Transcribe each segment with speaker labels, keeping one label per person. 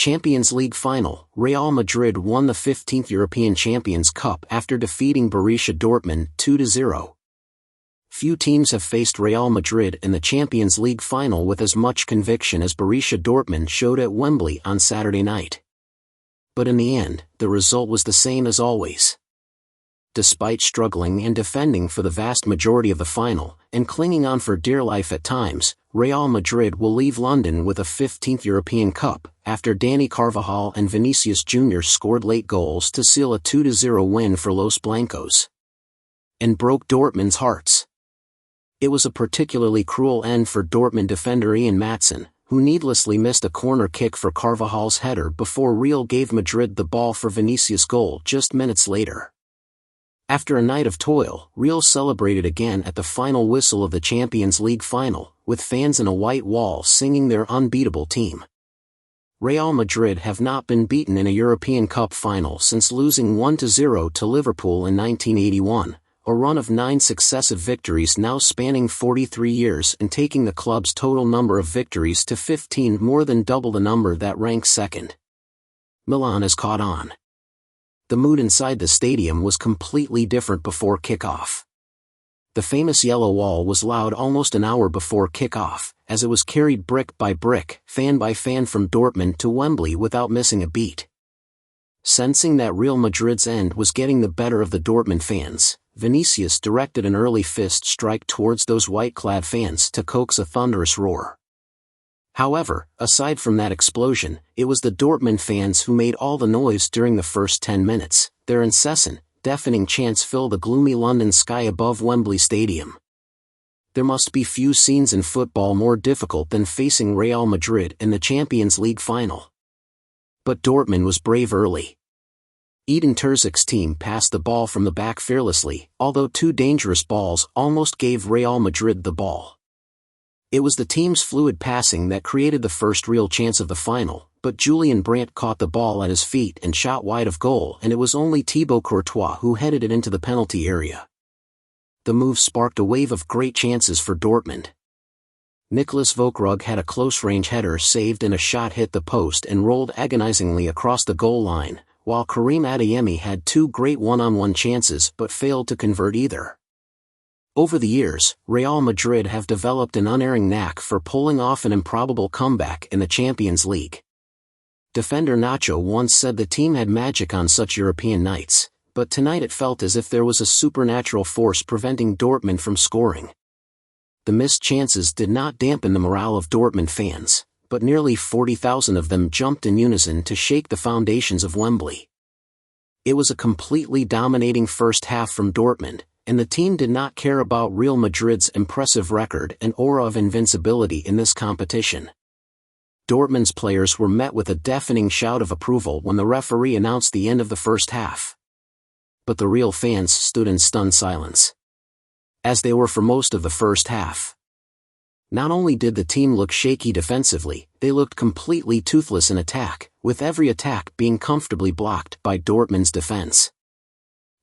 Speaker 1: Champions League final, Real Madrid won the 15th European Champions Cup after defeating Borussia Dortmund 2-0. Few teams have faced Real Madrid in the Champions League final with as much conviction as Borussia Dortmund showed at Wembley on Saturday night. But in the end, the result was the same as always. Despite struggling and defending for the vast majority of the final, and clinging on for dear life at times, Real Madrid will leave London with a 15th European Cup, after Dani Carvajal and Vinicius Jr. scored late goals to seal a 2-0 win for Los Blancos. And broke Dortmund's hearts. It was a particularly cruel end for Dortmund defender Ian Maatsen, who needlessly missed a corner kick for Carvajal's header before Real gave Madrid the ball for Vinicius' goal just minutes later. After a night of toil, Real celebrated again at the final whistle of the Champions League final, with fans in a white wall singing their unbeatable team. Real Madrid have not been beaten in a European Cup final since losing 1-0 to Liverpool in 1981, a run of 9 successive victories now spanning 43 years and taking the club's total number of victories to 15, more than double the number that ranks second. Milan has caught on. The mood inside the stadium was completely different before kickoff. The famous yellow wall was loud almost an hour before kickoff, as it was carried brick by brick, fan by fan from Dortmund to Wembley without missing a beat. Sensing that Real Madrid's end was getting the better of the Dortmund fans, Vinicius directed an early fist strike towards those white-clad fans to coax a thunderous roar. However, aside from that explosion, it was the Dortmund fans who made all the noise during the first 10 minutes. Their incessant, deafening chants filled the gloomy London sky above Wembley Stadium. There must be few scenes in football more difficult than facing Real Madrid in the Champions League final. But Dortmund was brave early. Edin Terzic's team passed the ball from the back fearlessly, although 2 dangerous balls almost gave Real Madrid the ball. It was the team's fluid passing that created the first real chance of the final, but Julian Brandt caught the ball at his feet and shot wide of goal, and it was only Thibaut Courtois who headed it into the penalty area. The move sparked a wave of great chances for Dortmund. Nicolas Vogtrug had a close-range header saved and a shot hit the post and rolled agonizingly across the goal line, while Karim Adeyemi had 2 great one-on-one chances but failed to convert either. Over the years, Real Madrid have developed an unerring knack for pulling off an improbable comeback in the Champions League. Defender Nacho once said the team had magic on such European nights, but tonight it felt as if there was a supernatural force preventing Dortmund from scoring. The missed chances did not dampen the morale of Dortmund fans, but nearly 40,000 of them jumped in unison to shake the foundations of Wembley. It was a completely dominating first half from Dortmund, and the team did not care about Real Madrid's impressive record and aura of invincibility in this competition. Dortmund's players were met with a deafening shout of approval when the referee announced the end of the first half. But the Real fans stood in stunned silence, as they were for most of the first half. Not only did the team look shaky defensively, they looked completely toothless in attack, with every attack being comfortably blocked by Dortmund's defense.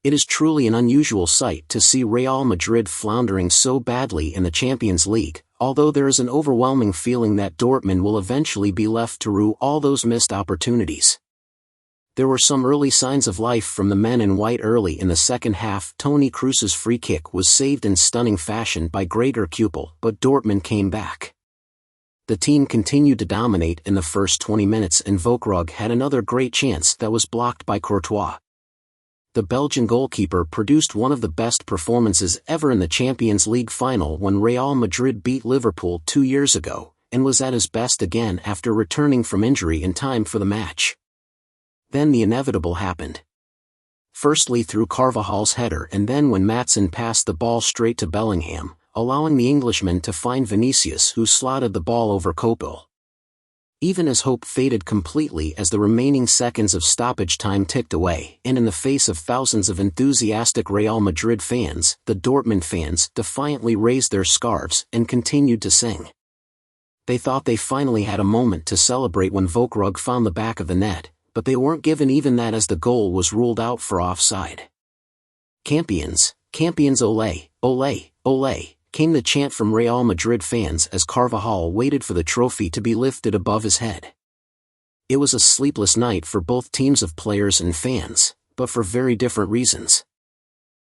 Speaker 1: It is truly an unusual sight to see Real Madrid floundering so badly in the Champions League, although there is an overwhelming feeling that Dortmund will eventually be left to rue all those missed opportunities. There were some early signs of life from the men in white early in the second half. Toni Kroos's free kick was saved in stunning fashion by Gregor Kupel, but Dortmund came back. The team continued to dominate in the first 20 minutes and Vogtrug had another great chance that was blocked by Courtois. The Belgian goalkeeper produced one of the best performances ever in the Champions League final when Real Madrid beat Liverpool 2 years ago, and was at his best again after returning from injury in time for the match. Then the inevitable happened. Firstly through Carvajal's header and then when Maatsen passed the ball straight to Bellingham, allowing the Englishman to find Vinicius, who slotted the ball over Kupel. Even as hope faded completely as the remaining seconds of stoppage time ticked away, and in the face of thousands of enthusiastic Real Madrid fans, the Dortmund fans defiantly raised their scarves and continued to sing. They thought they finally had a moment to celebrate when Vogtrug found the back of the net, but they weren't given even that as the goal was ruled out for offside. Campions, campions ole, ole, ole, came the chant from Real Madrid fans as Carvajal waited for the trophy to be lifted above his head. It was a sleepless night for both teams of players and fans, but for very different reasons.